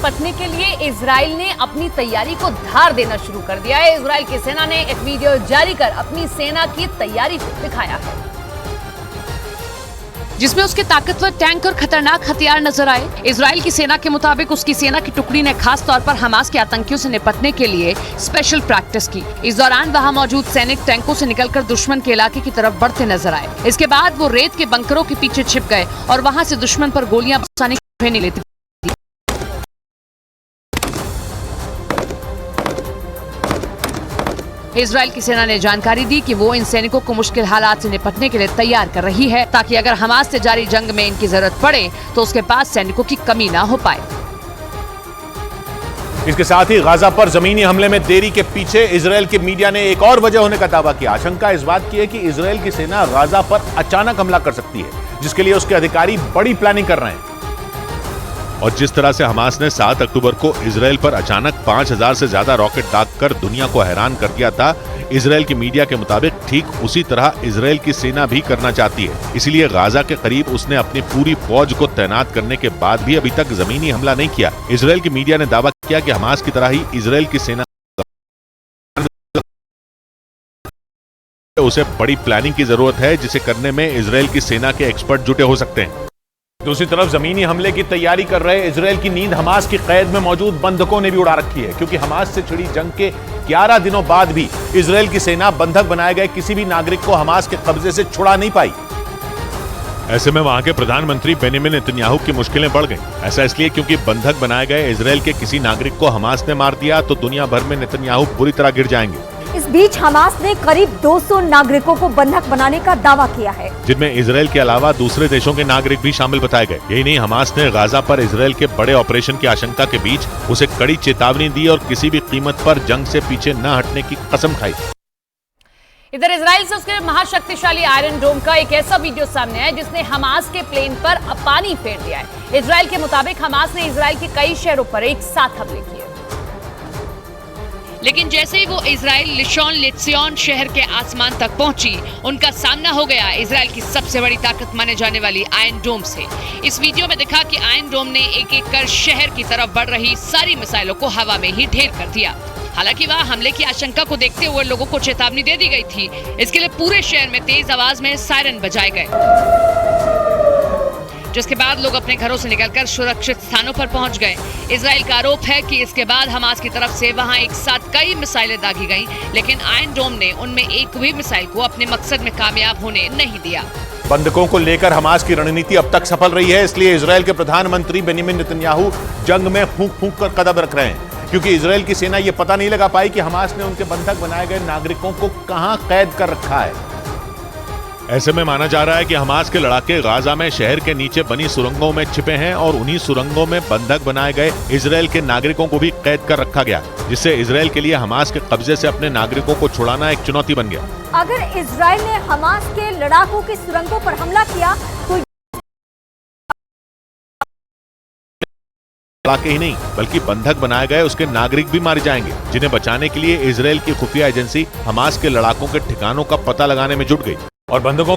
निपटने के लिए इजराइल ने अपनी तैयारी को धार देना शुरू कर दिया है। इजराइल की सेना ने एक वीडियो जारी कर अपनी सेना की तैयारी को दिखाया है, जिसमें उसके ताकतवर टैंक और खतरनाक हथियार नजर आए। इजराइल की सेना के मुताबिक उसकी सेना की टुकड़ी ने खास तौर पर हमास के आतंकियों से निपटने के लिए स्पेशल प्रैक्टिस की। इस दौरान वहां मौजूद सैनिक टैंकों से निकलकर दुश्मन के इलाके की तरफ बढ़ते नजर आए। इसके बाद वो रेत के बंकरों के पीछे छिप गए और वहां से दुश्मन पर गोलियां बरसाने की नहीं लेते। इजराइल की सेना ने जानकारी दी कि वो इन सैनिकों को मुश्किल हालात से निपटने के लिए तैयार कर रही है, ताकि अगर हमास से जारी जंग में इनकी जरूरत पड़े तो उसके पास सैनिकों की कमी ना हो पाए। इसके साथ ही गाजा पर जमीनी हमले में देरी के पीछे इजराइल के मीडिया ने एक और वजह होने का दावा किया। आशंका इस बात की है कि इजराइल की सेना गाजा पर अचानक हमला कर सकती है, जिसके लिए उसके अधिकारी बड़ी प्लानिंग कर रहे हैं। और जिस तरह से हमास ने 7 अक्टूबर को इजराइल पर अचानक 5000 से ज्यादा रॉकेट दागकर दुनिया को हैरान कर दिया था, इजराइल की मीडिया के मुताबिक ठीक उसी तरह इजराइल की सेना भी करना चाहती है। इसीलिए गाजा के करीब उसने अपनी पूरी फौज को तैनात करने के बाद भी अभी तक जमीनी हमला नहीं किया। इजराइल की मीडिया ने दावा किया कि हमास की तरह ही इजराइल की सेना उसे बड़ी प्लानिंग की जरूरत है, जिसे करने में इजराइल की सेना के एक्सपर्ट जुटे हो सकते हैं। दूसरी तरफ जमीनी हमले की तैयारी कर रहे इजराइल की नींद हमास की कैद में मौजूद बंधकों ने भी उड़ा रखी है, क्योंकि हमास से छिड़ी जंग के 11 दिनों बाद भी इजराइल की सेना बंधक बनाए गए किसी भी नागरिक को हमास के कब्जे से छुड़ा नहीं पाई। ऐसे में वहां के प्रधानमंत्री बेंजामिन नेतन्याहू की मुश्किलें बढ़ गईं। ऐसा इसलिए क्योंकि बंधक बनाए गए इजराइल के किसी नागरिक को हमास ने मार दिया तो दुनिया भर में नेतन्याहू बुरी तरह गिर जाएंगे। इस बीच हमास ने करीब 200 नागरिकों को बंधक बनाने का दावा किया है, जिनमें इजराइल के अलावा दूसरे देशों के नागरिक भी शामिल बताए गए। यही नहीं, हमास ने गाजा पर इजराइल के बड़े ऑपरेशन की आशंका के बीच उसे कड़ी चेतावनी दी और किसी भी कीमत पर जंग से पीछे न हटने की कसम खाई। इधर इजराइल से उसके महाशक्तिशाली आयरन डोम का एक ऐसा वीडियो सामने आया जिसने हमास के प्लेन पर पानी फेर दिया है। इजराइल के मुताबिक हमास ने इजराइल के कई शहरों पर एक साथ हमले किए, लेकिन जैसे ही वो इजराइल लिशॉन लित्सियोन शहर के आसमान तक पहुंची, उनका सामना हो गया इजराइल की सबसे बड़ी ताकत माने जाने वाली आयरन डोम से। इस वीडियो में दिखा कि आयरन डोम ने एक एक कर शहर की तरफ बढ़ रही सारी मिसाइलों को हवा में ही ढेर कर दिया। हालांकि वहां हमले की आशंका को देखते हुए लोगों को चेतावनी दे दी गई थी। इसके लिए पूरे शहर में तेज आवाज में सायरन बजाए गए, जिसके बाद लोग अपने घरों से निकलकर सुरक्षित स्थानों पर पहुंच गए। इजराइल का आरोप है कि इसके बाद हमास की तरफ से वहां एक साथ कई मिसाइलें दागी गईं, लेकिन आयरन डोम ने उनमें एक भी मिसाइल को अपने मकसद में कामयाब होने नहीं दिया। बंधकों को लेकर हमास की रणनीति अब तक सफल रही है, इसलिए इजराइल के प्रधानमंत्री बेंजामिन नेतन्याहू जंग में फूंक फूंक कर कदम रख रहे हैं, क्योंकि इजराइल की सेना ये पता नहीं लगा पाई कि हमास ने उनके बंधक बनाए गए नागरिकों को कहां कैद कर रखा है। ऐसे में माना जा रहा है कि हमास के लड़ाके गाजा में शहर के नीचे बनी सुरंगों में छिपे हैं और उन्हीं सुरंगों में बंधक बनाए गए इजराइल के नागरिकों को भी कैद कर रखा गया, जिससे इजराइल के लिए हमास के कब्जे से अपने नागरिकों को छुड़ाना एक चुनौती बन गया। अगर इजराइल ने हमास के लड़ाकों की सुरंगों पर हमला किया तो लड़ाके ही नहीं बल्कि बंधक बनाए गए उसके नागरिक भी मारे जाएंगे, जिन्हें बचाने के लिए इजराइल की खुफिया एजेंसी हमास के लड़ाकों के ठिकानों का पता लगाने में जुट गई। और बंधकों